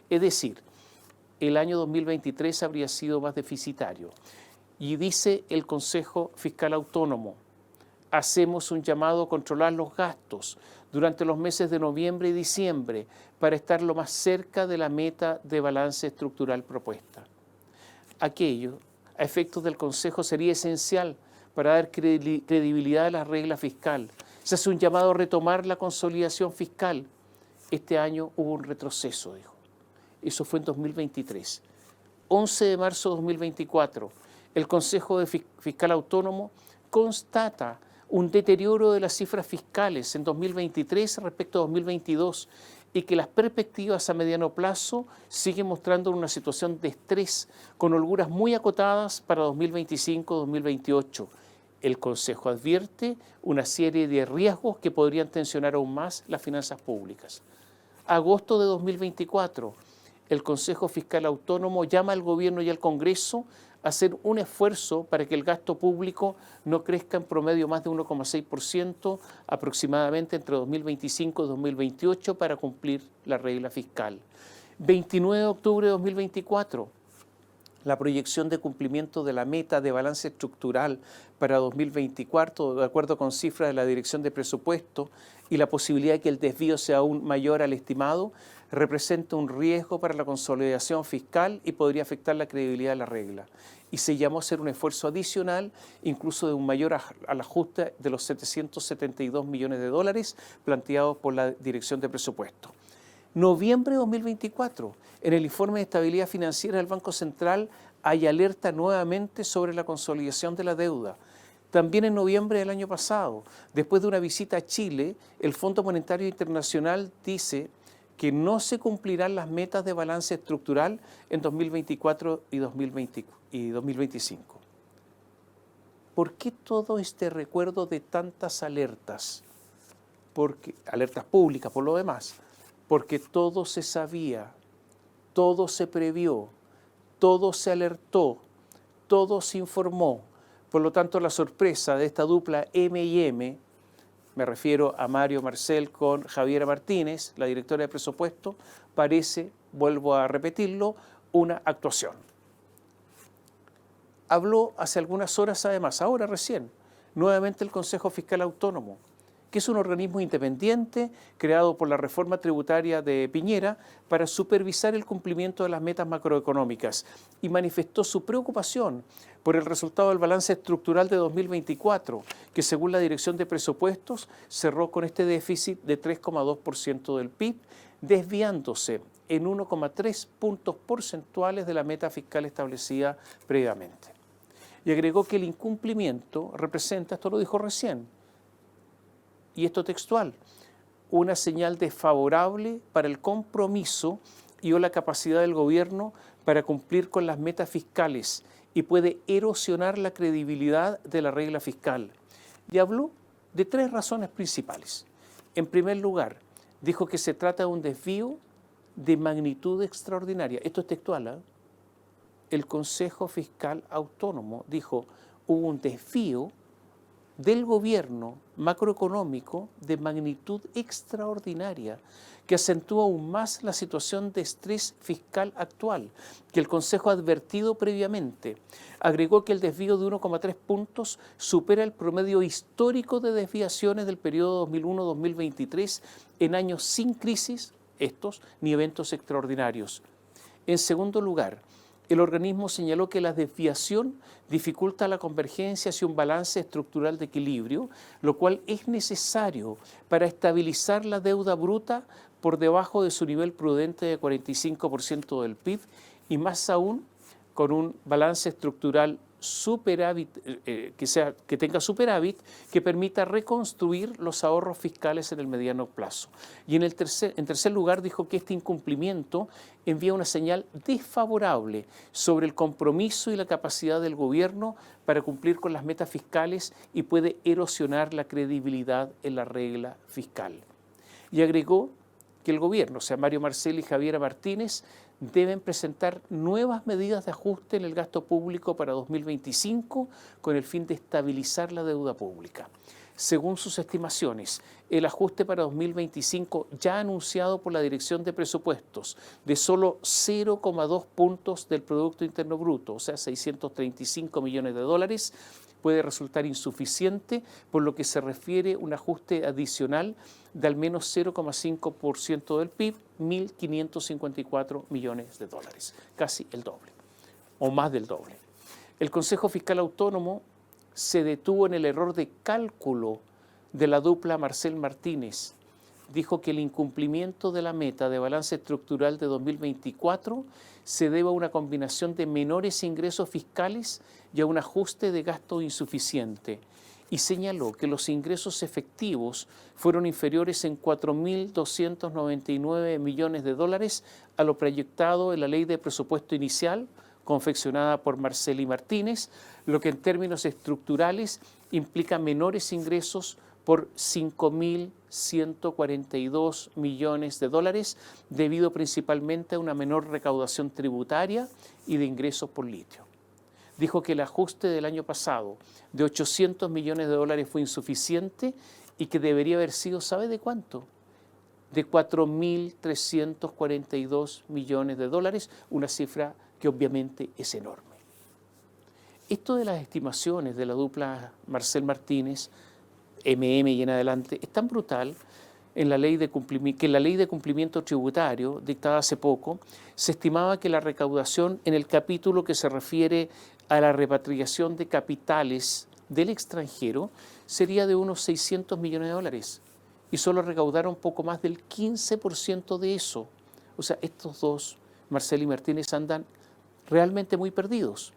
Es decir, el año 2023 habría sido más deficitario. Y dice el Consejo Fiscal Autónomo, hacemos un llamado a controlar los gastos durante los meses de noviembre y diciembre para estar lo más cerca de la meta de balance estructural propuesta. Aquello, a efectos del Consejo, sería esencial para dar credibilidad a la regla fiscal. Se hace un llamado a retomar la consolidación fiscal. Este año hubo un retroceso, dijo. Eso fue en 2023. 11 de marzo de 2024, el Consejo Fiscal Autónomo constata un deterioro de las cifras fiscales en 2023 respecto a 2022 y que las perspectivas a mediano plazo siguen mostrando una situación de estrés con holguras muy acotadas para 2025-2028. El Consejo advierte una serie de riesgos que podrían tensionar aún más las finanzas públicas. Agosto de 2024, el Consejo Fiscal Autónomo llama al Gobierno y al Congreso a hacer un esfuerzo para que el gasto público no crezca en promedio más de 1,6% aproximadamente entre 2025 y 2028 para cumplir la regla fiscal. 29 de octubre de 2024, la proyección de cumplimiento de la meta de balance estructural para 2024, de acuerdo con cifras de la Dirección de Presupuesto, y la posibilidad de que el desvío sea aún mayor al estimado, representa un riesgo para la consolidación fiscal y podría afectar la credibilidad de la regla. Y se llamó a hacer un esfuerzo adicional, incluso de un mayor al ajuste de los 772 millones de dólares planteados por la Dirección de Presupuesto. Noviembre de 2024, en el informe de estabilidad financiera del Banco Central hay alerta nuevamente sobre la consolidación de la deuda. También en noviembre del año pasado, después de una visita a Chile, el Fondo Monetario Internacional dice que no se cumplirán las metas de balance estructural en 2024 y 2025. ¿Por qué todo este recuerdo de tantas alertas? Alertas públicas por lo demás. Porque todo se sabía, todo se previó, todo se alertó, todo se informó. Por lo tanto, la sorpresa de esta dupla M&M, me refiero a Mario Marcel con Javiera Martínez, la directora de presupuesto, parece, vuelvo a repetirlo, una actuación. Habló hace algunas horas además, ahora recién, nuevamente el Consejo Fiscal Autónomo, que es un organismo independiente creado por la reforma tributaria de Piñera para supervisar el cumplimiento de las metas macroeconómicas y manifestó su preocupación por el resultado del balance estructural de 2024, que según la Dirección de Presupuestos cerró con este déficit de 3,2% del PIB, desviándose en 1,3 puntos porcentuales de la meta fiscal establecida previamente. Y agregó que el incumplimiento representa, esto lo dijo recién, y esto textual, una señal desfavorable para el compromiso y o la capacidad del gobierno para cumplir con las metas fiscales y puede erosionar la credibilidad de la regla fiscal. Y habló de 3 razones principales. En primer lugar, dijo que se trata de un desvío de magnitud extraordinaria. Esto es textual, ¿eh? El Consejo Fiscal Autónomo dijo, hubo un desvío del gobierno macroeconómico de magnitud extraordinaria que acentúa aún más la situación de estrés fiscal actual que el Consejo ha advertido previamente. Agregó que el desvío de 1,3 puntos supera el promedio histórico de desviaciones del periodo 2001-2023 en años sin crisis, ni eventos extraordinarios. En segundo lugar, el organismo señaló que la desviación dificulta la convergencia hacia un balance estructural de equilibrio, lo cual es necesario para estabilizar la deuda bruta por debajo de su nivel prudente de 45% del PIB y más aún con un balance estructural superávit, que tenga superávit, que permita reconstruir los ahorros fiscales en el mediano plazo. Y en tercer lugar dijo que este incumplimiento envía una señal desfavorable sobre el compromiso y la capacidad del gobierno para cumplir con las metas fiscales y puede erosionar la credibilidad en la regla fiscal. Y agregó que el gobierno, o sea, Mario Marcel y Javiera Martínez, deben presentar nuevas medidas de ajuste en el gasto público para 2025 con el fin de estabilizar la deuda pública. Según sus estimaciones, el ajuste para 2025 ya anunciado por la Dirección de Presupuestos de solo 0,2 puntos del Producto Interno Bruto, o sea, 635 millones de dólares, puede resultar insuficiente, por lo que se refiere a un ajuste adicional de al menos 0,5% del PIB, 1.554 millones de dólares, casi el doble, o más del doble. El Consejo Fiscal Autónomo se detuvo en el error de cálculo de la dupla Marcel Martínez. Dijo que el incumplimiento de la meta de balance estructural de 2024 se debe a una combinación de menores ingresos fiscales y a un ajuste de gasto insuficiente, y señaló que los ingresos efectivos fueron inferiores en 4.299 millones de dólares a lo proyectado en la ley de presupuesto inicial confeccionada por Marcel y Martínez, lo que en términos estructurales implica menores ingresos por 5.142 millones de dólares, debido principalmente a una menor recaudación tributaria y de ingresos por litio. Dijo que el ajuste del año pasado de 800 millones de dólares fue insuficiente y que debería haber sido, ¿sabe de cuánto? De 4.342 millones de dólares, una cifra que obviamente es enorme. Esto de las estimaciones de la dupla Marcel Martínez, MM y en adelante, es tan brutal en la ley de que en la ley de cumplimiento tributario, dictada hace poco, se estimaba que la recaudación en el capítulo que se refiere a la repatriación de capitales del extranjero sería de unos 600 millones de dólares, y solo recaudaron poco más del 15% de eso. O sea, estos dos, Marcel y Martínez, andan realmente muy perdidos.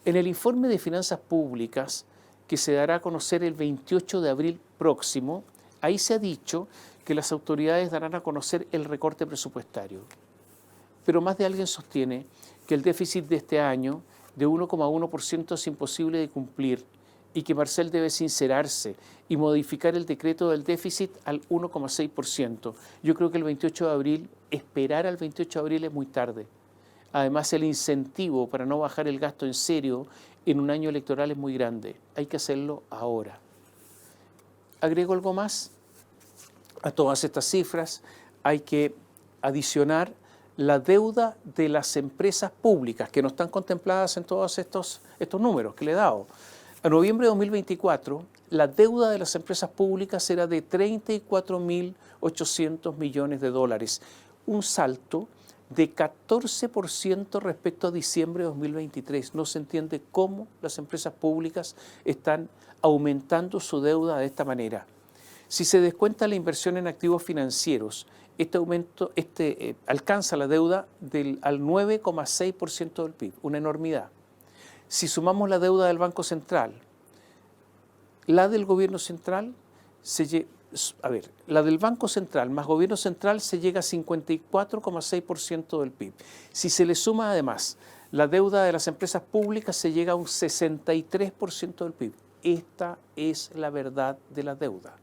En el informe de finanzas públicas, que se dará a conocer el 28 de abril próximo, ahí se ha dicho que las autoridades darán a conocer el recorte presupuestario. Pero más de alguien sostiene que el déficit de este año de 1,1% es imposible de cumplir y que Marcel debe sincerarse y modificar el decreto del déficit al 1,6%. Yo creo que el 28 de abril, esperar al 28 de abril es muy tarde. Además, el incentivo para no bajar el gasto en serio en un año electoral es muy grande. Hay que hacerlo ahora. Agrego algo más. A todas estas cifras hay que adicionar la deuda de las empresas públicas, que no están contempladas en todos estos números que le he dado. A noviembre de 2024, la deuda de las empresas públicas era de 34.800 millones de dólares, un salto de 14% respecto a diciembre de 2023. No se entiende cómo las empresas públicas están aumentando su deuda de esta manera. Si se descuenta la inversión en activos financieros, este aumento alcanza la deuda al 9,6% del PIB, una enormidad. Si sumamos la deuda del Banco Central, la del Gobierno Central, la del Banco Central más Gobierno Central se llega a 54,6% del PIB. Si se le suma además la deuda de las empresas públicas, se llega a un 63% del PIB. Esta es la verdad de la deuda.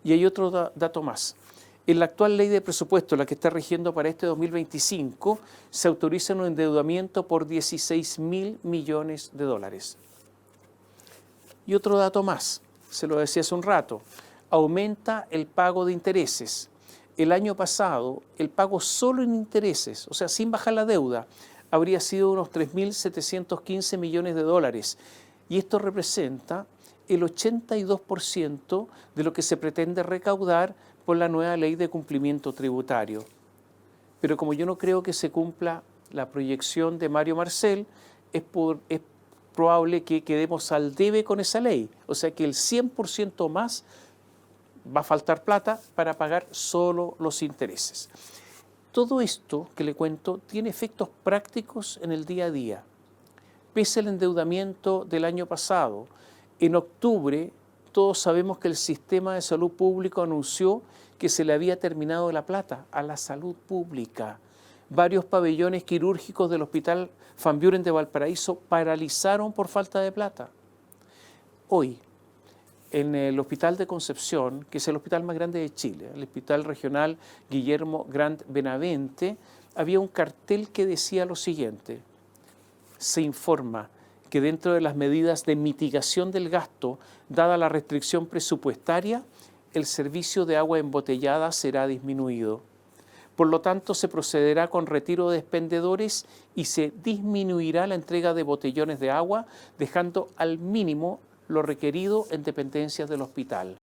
Y hay otro dato más. En la actual ley de presupuesto, la que está rigiendo para este 2025, se autoriza un endeudamiento por 16.000 millones de dólares. Y otro dato más, se lo decía hace un rato, aumenta el pago de intereses. El año pasado, el pago solo en intereses, o sea, sin bajar la deuda, habría sido unos 3.715 millones de dólares. Y esto representa el 82% de lo que se pretende recaudar por la nueva ley de cumplimiento tributario. Pero como yo no creo que se cumpla la proyección de Mario Marcel, es probable que quedemos al debe con esa ley. O sea que el 100% más va a faltar plata para pagar solo los intereses. Todo esto que le cuento tiene efectos prácticos en el día a día. Pese al endeudamiento del año pasado, en octubre todos sabemos que el sistema de salud público anunció que se le había terminado la plata a la salud pública. Varios pabellones quirúrgicos del Hospital Van Buren de Valparaíso paralizaron por falta de plata. Hoy, en el Hospital de Concepción, que es el hospital más grande de Chile, el Hospital Regional Guillermo Grant Benavente, había un cartel que decía lo siguiente: se informa que dentro de las medidas de mitigación del gasto, dada la restricción presupuestaria, el servicio de agua embotellada será disminuido. Por lo tanto, se procederá con retiro de expendedores y se disminuirá la entrega de botellones de agua, dejando al mínimo lo requerido en dependencias del hospital.